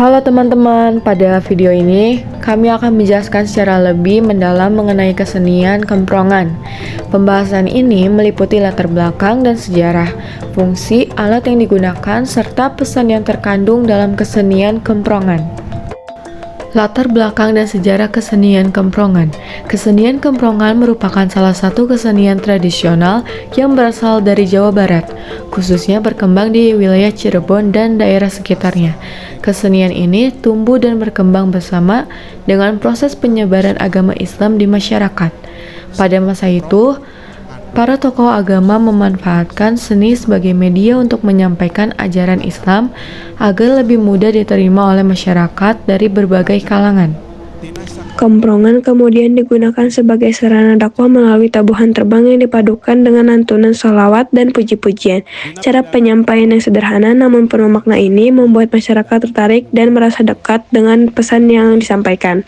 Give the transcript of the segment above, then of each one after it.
Halo teman-teman, pada video ini kami akan menjelaskan secara lebih mendalam mengenai kesenian kemprongan. Pembahasan ini meliputi latar belakang dan sejarah, fungsi alat yang digunakan, serta pesan yang terkandung dalam kesenian kemprongan. Latar belakang dan sejarah kesenian kemprongan. Kesenian kemprongan merupakan salah satu kesenian tradisional yang berasal dari Jawa Barat, khususnya berkembang di wilayah Cirebon dan daerah sekitarnya. Kesenian ini tumbuh dan berkembang bersama dengan proses penyebaran agama Islam di masyarakat. Pada masa itu, para tokoh agama memanfaatkan seni sebagai media untuk menyampaikan ajaran Islam agar lebih mudah diterima oleh masyarakat dari berbagai kalangan. Kemprongan kemudian digunakan sebagai sarana dakwah melalui tabuhan terbang yang dipadukan dengan lantunan sholawat dan puji-pujian. Cara penyampaian yang sederhana namun penuh makna ini membuat masyarakat tertarik dan merasa dekat dengan pesan yang disampaikan.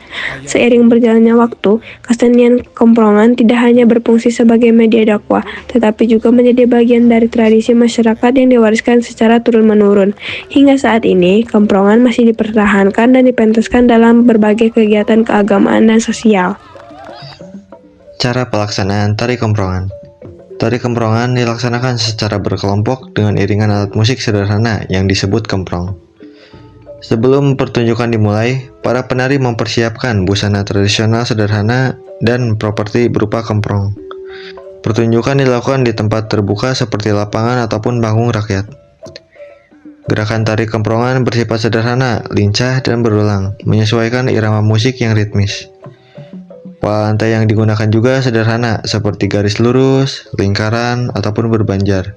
Seiring berjalannya waktu, kesenian kemprongan tidak hanya berfungsi sebagai media dakwah, tetapi juga menjadi bagian dari tradisi masyarakat yang diwariskan secara turun-menurun. Hingga saat ini, kemprongan masih dipertahankan dan dipentaskan dalam berbagai kegiatan keagamaan dan sosial. Cara pelaksanaan tari kemprongan. Tari kemprongan dilaksanakan secara berkelompok dengan iringan alat musik sederhana yang disebut kemprong. Sebelum pertunjukan dimulai, para penari mempersiapkan busana tradisional sederhana dan properti berupa kemprong. Pertunjukan dilakukan di tempat terbuka seperti lapangan ataupun panggung rakyat. Gerakan tari kemprongan bersifat sederhana, lincah, dan berulang, menyesuaikan irama musik yang ritmis. Pola lantai yang digunakan juga sederhana, seperti garis lurus, lingkaran, ataupun berbanjar.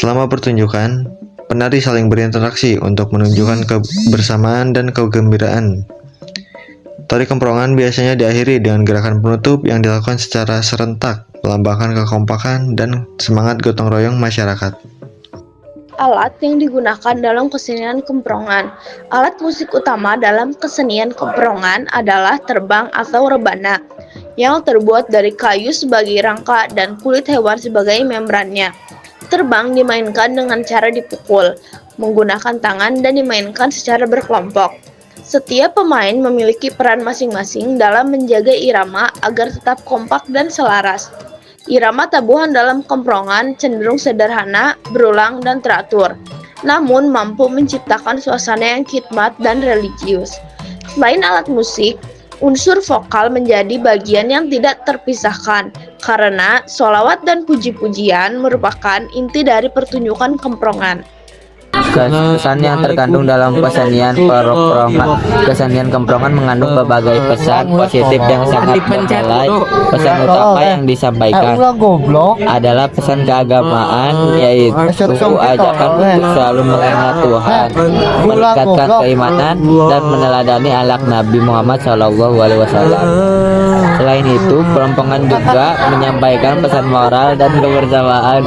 Selama pertunjukan, penari saling berinteraksi untuk menunjukkan kebersamaan dan kegembiraan. Tari kemprongan biasanya diakhiri dengan gerakan penutup yang dilakukan secara serentak, melambangkan kekompakan dan semangat gotong royong masyarakat. Alat yang digunakan dalam kesenian kemprongan. Alat musik utama dalam kesenian kemprongan adalah terbang atau rebana, yang terbuat dari kayu sebagai rangka dan kulit hewan sebagai membrannya. Terbang dimainkan dengan cara dipukul, menggunakan tangan dan dimainkan secara berkelompok. Setiap pemain memiliki peran masing-masing dalam menjaga irama agar tetap kompak dan selaras. Irama tabuhan dalam kemprongan cenderung sederhana, berulang, dan teratur, namun mampu menciptakan suasana yang khidmat dan religius. Selain alat musik, unsur vokal menjadi bagian yang tidak terpisahkan, karena sholawat dan puji-pujian merupakan inti dari pertunjukan kemprongan. Pesan yang terkandung dalam kesenian kemprongan mengandung berbagai pesan positif yang sangat bernilai. Pesan utama yang disampaikan adalah pesan keagamaan, yaitu ajakan untuk selalu mengingat Tuhan, meningkatkan keimanan, dan meneladani akhlak Nabi Muhammad SAW. Selain itu, kemprongan juga menyampaikan pesan moral dan kebersamaan.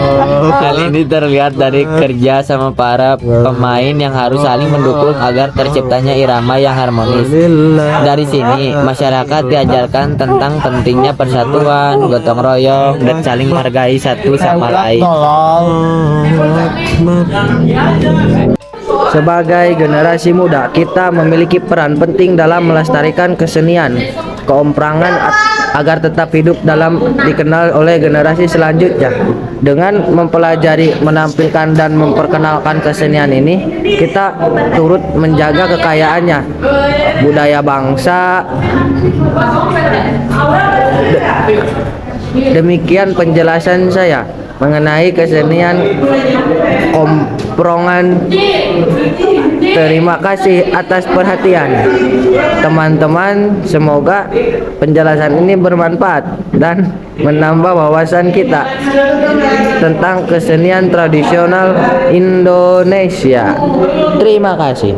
Hal ini terlihat dari kerja sama para pemain yang harus saling mendukung agar terciptanya irama yang harmonis. Dari sini, masyarakat diajarkan tentang pentingnya persatuan, gotong royong, dan saling menghargai satu sama lain. Sebagai generasi muda, kita memiliki peran penting dalam melestarikan kesenian kemprongan agar tetap hidup dalam dikenal oleh generasi selanjutnya. Dengan mempelajari, menampilkan, dan memperkenalkan kesenian ini, kita turut menjaga kekayaannya, budaya bangsa. Demikian penjelasan saya mengenai kesenian kemprongan. Terima kasih atas perhatian teman-teman. Semoga penjelasan ini bermanfaat dan menambah wawasan kita tentang kesenian tradisional Indonesia. Terima kasih.